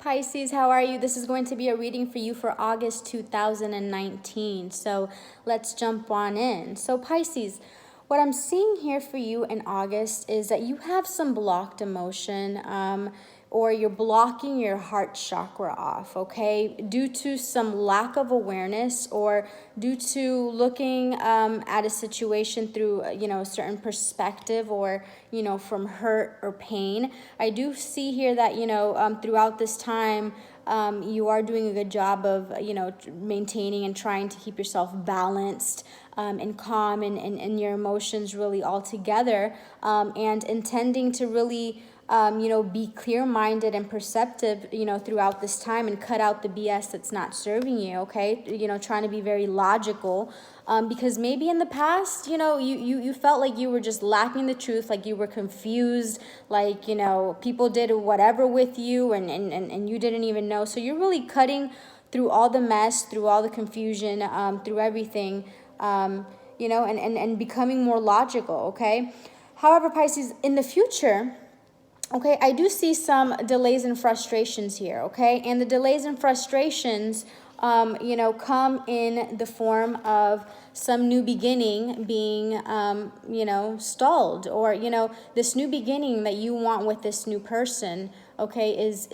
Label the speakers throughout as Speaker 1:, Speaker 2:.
Speaker 1: Pisces, how are you? This is going to be a reading for you for August 2019. So let's jump on in. So Pisces, what I'm seeing here for you in August is that you have some blocked emotion, or you're blocking your heart chakra off, okay, due to some lack of awareness or due to looking at a situation through, a certain perspective or, from hurt or pain. I do see here that, throughout this time, you are doing a good job of, maintaining and trying to keep yourself balanced and calm and your emotions really all together, and intending to really be clear-minded and perceptive, throughout this time and cut out the BS that's not serving you, okay? Trying to be very logical, because maybe in the past, you felt like you were just lacking the truth, like you were confused, like, people did whatever with you and you didn't even know. So you're really cutting through all the mess, through all the confusion, through everything, and becoming more logical, okay? However, Pisces, in the future, okay, I do see some delays and frustrations here, okay? And the delays and frustrations, come in the form of some new beginning being, stalled, or, this new beginning that you want with this new person, okay, is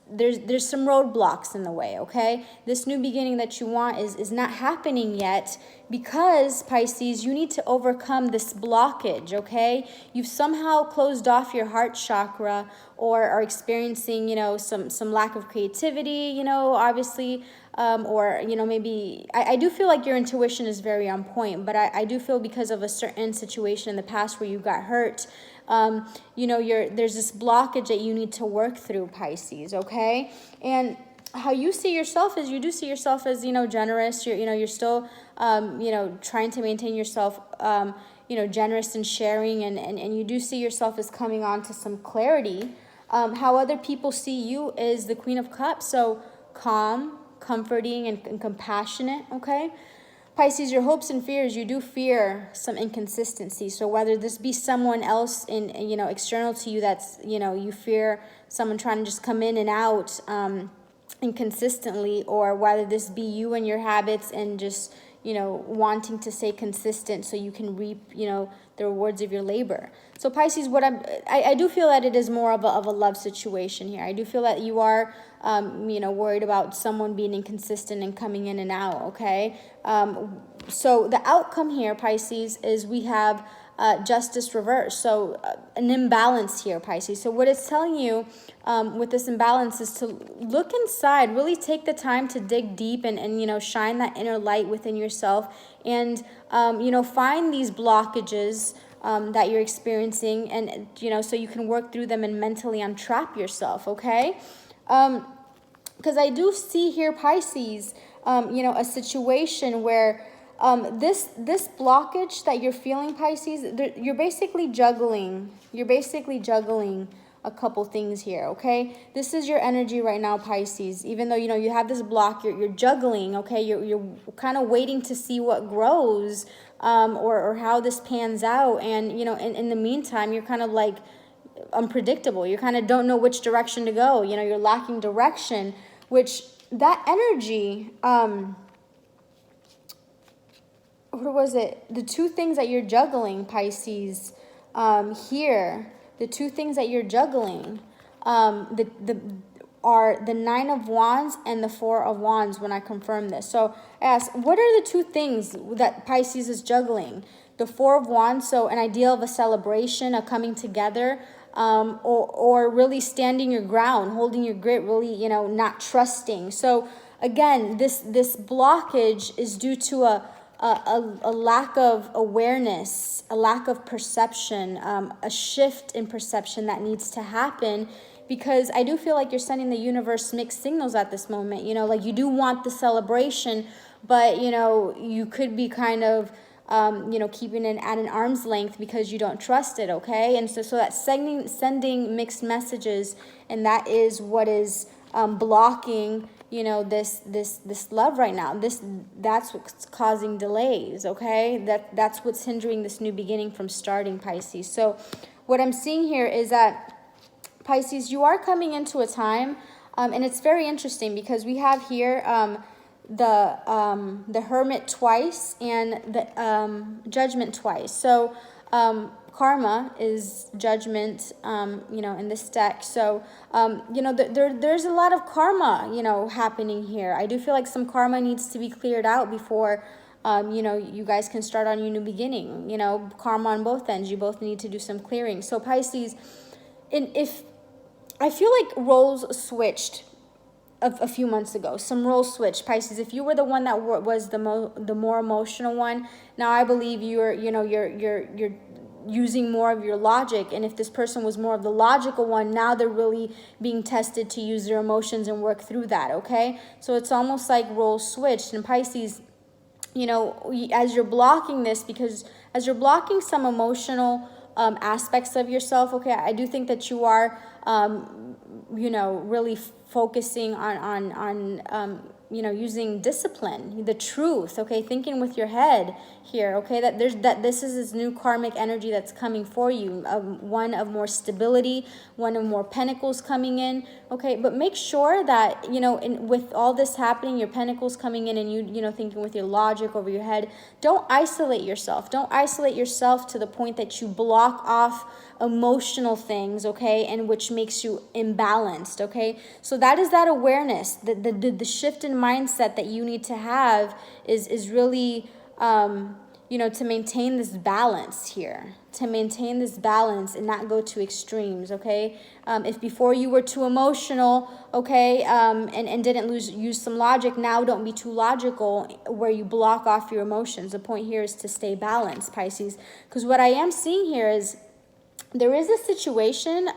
Speaker 1: there's some roadblocks in the way, okay? This new beginning that you want is not happening yet because, Pisces, you need to overcome this blockage, okay? You've somehow closed off your heart chakra or are experiencing, some lack of creativity, obviously, or, maybe, I do feel like your intuition is very on point, but I do feel because of a certain situation in the past where you got hurt, there's this blockage that you need to work through, Pisces, okay? And how you see yourself is you do see yourself as, generous. You're still, trying to maintain yourself, generous and sharing, and you do see yourself as coming on to some clarity. How other people see you is the Queen of Cups, so calm, comforting, and compassionate, okay? Pisces, your hopes and fears, you do fear some inconsistency. So whether this be someone else in, external to you that's, you fear someone trying to just come in and out inconsistently, or whether this be you and your habits and just, wanting to stay consistent so you can reap, the rewards of your labor. So Pisces, I do feel that it is more of a love situation here. I do feel that you are, worried about someone being inconsistent and coming in and out, okay? So the outcome here, Pisces, is we have justice reversed. So an imbalance here, Pisces. So what it's telling you with this imbalance is to look inside, really take the time to dig deep and shine that inner light within yourself and, find these blockages that you're experiencing and, so you can work through them and mentally untrap yourself, okay? Because I do see here, Pisces, a situation where this blockage that you're feeling, Pisces, you're basically juggling. You're basically juggling a couple things here, okay? This is your energy right now, Pisces. Even though, you have this block, you're juggling, okay? You're kind of waiting to see what grows or how this pans out. And, in the meantime, you're kind of like unpredictable. You kind of don't know which direction to go. You're lacking direction, which that energy, what was it? The two things that you're juggling, Pisces, here, the two things that you're juggling, are the Nine of Wands and the Four of Wands when I confirm this. So I ask, what are the two things that Pisces is juggling? The Four of Wands, so an ideal of a celebration, a coming together, or really standing your ground, holding your grit, really, not trusting. So again, this blockage is due to a lack of awareness, a lack of perception, a shift in perception that needs to happen, because I do feel like you're sending the universe mixed signals at this moment. Like you do want the celebration, but, you could be kind of, keeping it at an arm's length because you don't trust it, okay? And so that's sending mixed messages, and that is what is blocking, this love right now. That's what's causing delays, okay? That's what's hindering this new beginning from starting, Pisces. So what I'm seeing here is that Pisces, you are coming into a time, and it's very interesting because we have here the Hermit twice and the Judgment twice. So karma is judgment, in this deck. So, there's a lot of karma, happening here. I do feel like some karma needs to be cleared out before, you guys can start on your new beginning. Karma on both ends. You both need to do some clearing. So Pisces, if I feel like roles switched a few months ago. Some roles switched. Pisces, if you were the one that was the more emotional one, now I believe you're using more of your logic, and if this person was more of the logical one, now they're really being tested to use their emotions and work through that. Okay, so it's almost like roles switched. And Pisces, as you're blocking this, because as you're blocking some emotional aspects of yourself, okay, I do think that you are really focusing on using discipline, the truth, okay, thinking with your head here, okay, that this is this new karmic energy that's coming for you, one of more stability, one of more pentacles coming in, okay, but make sure that, with all this happening, your pentacles coming in and you thinking with your logic over your head, don't isolate yourself to the point that you block off emotional things, okay, and which makes you imbalanced, okay, so that is that awareness, the shift in mindset that you need to have is really to maintain this balance here, and not go to extremes, okay? If before you were too emotional, okay, and didn't use some logic, now don't be too logical where you block off your emotions. The point here is to stay balanced, Pisces, because what I am seeing here is there is a situation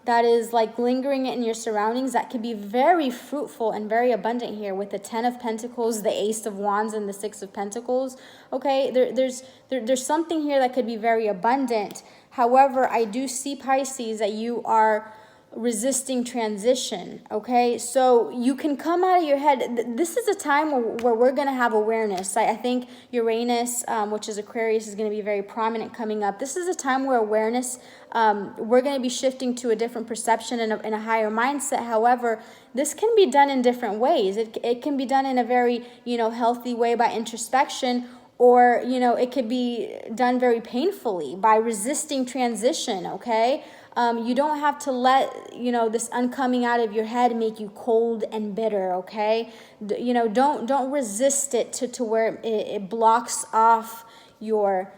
Speaker 1: that is like lingering in your surroundings that could be very fruitful and very abundant here with the 10 of Pentacles, the Ace of Wands, and the 6 of Pentacles. Okay, there's something here that could be very abundant. However, I do see, Pisces, that you are resisting transition, okay? So you can come out of your head. This is a time where we're going to have awareness. I think Uranus, which is Aquarius, is going to be very prominent coming up. This is a time where awareness, we're going to be shifting to a different perception and a higher mindset. However, this can be done in different ways. It can be done in a very, healthy way by introspection, or, it could be done very painfully by resisting transition, okay? You don't have to let, this uncoming out of your head make you cold and bitter, okay? Don't resist it to where it blocks off your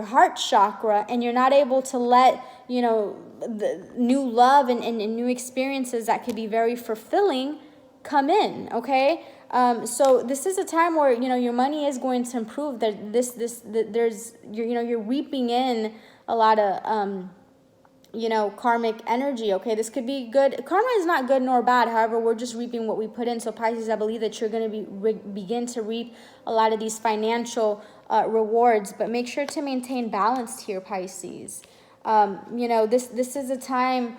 Speaker 1: heart chakra, and you're not able to let, the new love and new experiences that could be very fulfilling come in, okay? So this is a time where, your money is going to improve. You're reaping in a lot of, karmic energy, okay? This could be good. Karma is not good nor bad. However, we're just reaping what we put in. So Pisces, I believe that you're going to begin to reap a lot of these financial rewards, but make sure to maintain balance here, Pisces. This is a time,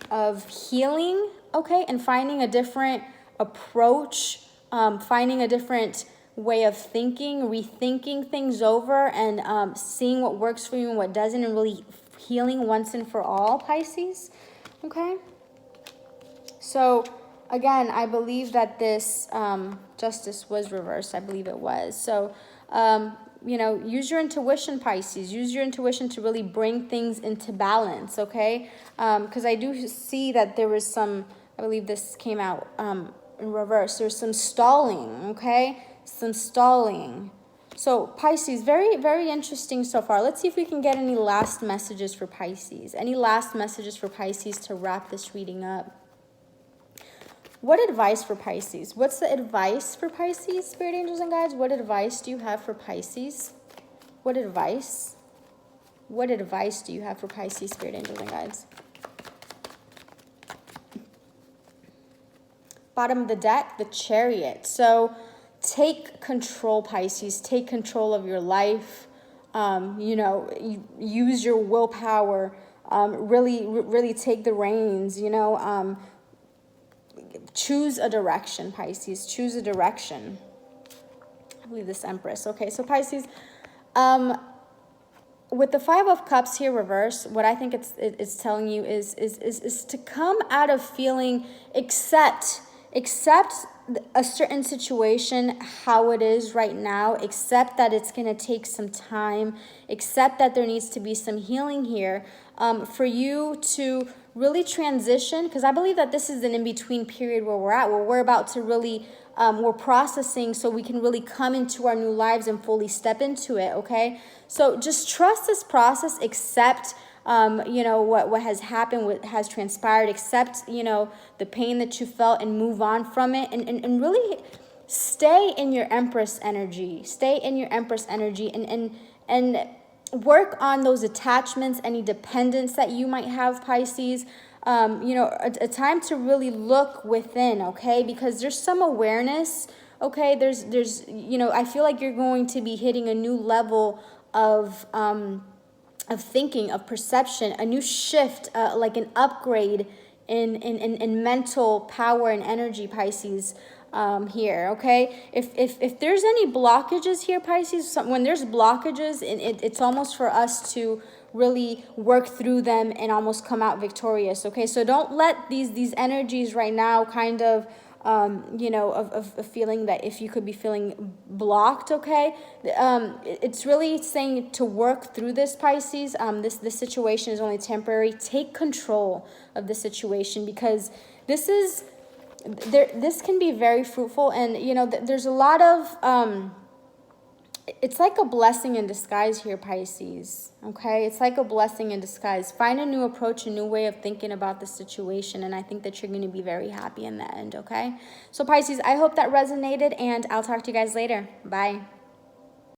Speaker 1: of healing, okay? And finding a different approach, finding a different way of thinking, rethinking things over, and seeing what works for you and what doesn't, and really healing once and for all, Pisces, okay? So again, I believe that this justice was reversed. I believe it was. So use your intuition, Pisces. Use your intuition to really bring things into balance, okay? Because I do see that there was some, I believe this came out in reverse. There's some stalling, okay? Some stalling. So Pisces, very, very interesting so far. Let's see if we can get any last messages for Pisces. Any last messages for Pisces to wrap this reading up? What advice for Pisces? What's the advice for Pisces, Spirit Angels and Guides? What advice do you have for Pisces? What advice? What advice do you have for Pisces, Spirit Angels and Guides? Bottom of the deck, the Chariot. So take control, Pisces. Take control of your life. Use your willpower. Really take the reins. Choose a direction, Pisces. Choose a direction. I believe this Empress. Okay, so Pisces, with the Five of Cups here reverse, what I think it's telling you is to come out of feeling, accept a certain situation how it is right now, accept that it's going to take some time, accept that there needs to be some healing here, for you to really transition, because I believe that this is an in-between period where we're at, where we're about to really, we're processing so we can really come into our new lives and fully step into it, okay? So just trust this process, accept, you know, what has happened, what has transpired, accept, you know, the pain that you felt and move on from it, and really stay in your Empress energy, and work on those attachments, any dependence that you might have, Pisces. You know, a time to really look within, okay? Because there's some awareness, okay? There's, you know, I feel like you're going to be hitting a new level of thinking, of perception, a new shift, like an upgrade in mental power and energy, Pisces. Here, okay? If there's any blockages here, Pisces, when there's blockages, and it's almost for us to really work through them and almost come out victorious, okay? So don't let these energies right now kind of, you know, of feeling that if you could be feeling blocked, okay? It's really saying to work through this, Pisces. This situation is only temporary. Take control of the situation, because this can be very fruitful, and you know, there's a lot of it's like a blessing in disguise here, Pisces, okay? It's like a blessing in disguise. Find a new approach, a new way of thinking about the situation, and I think that you're going to be very happy in the end, okay? So Pisces, I hope that resonated, and I'll talk to you guys later. Bye.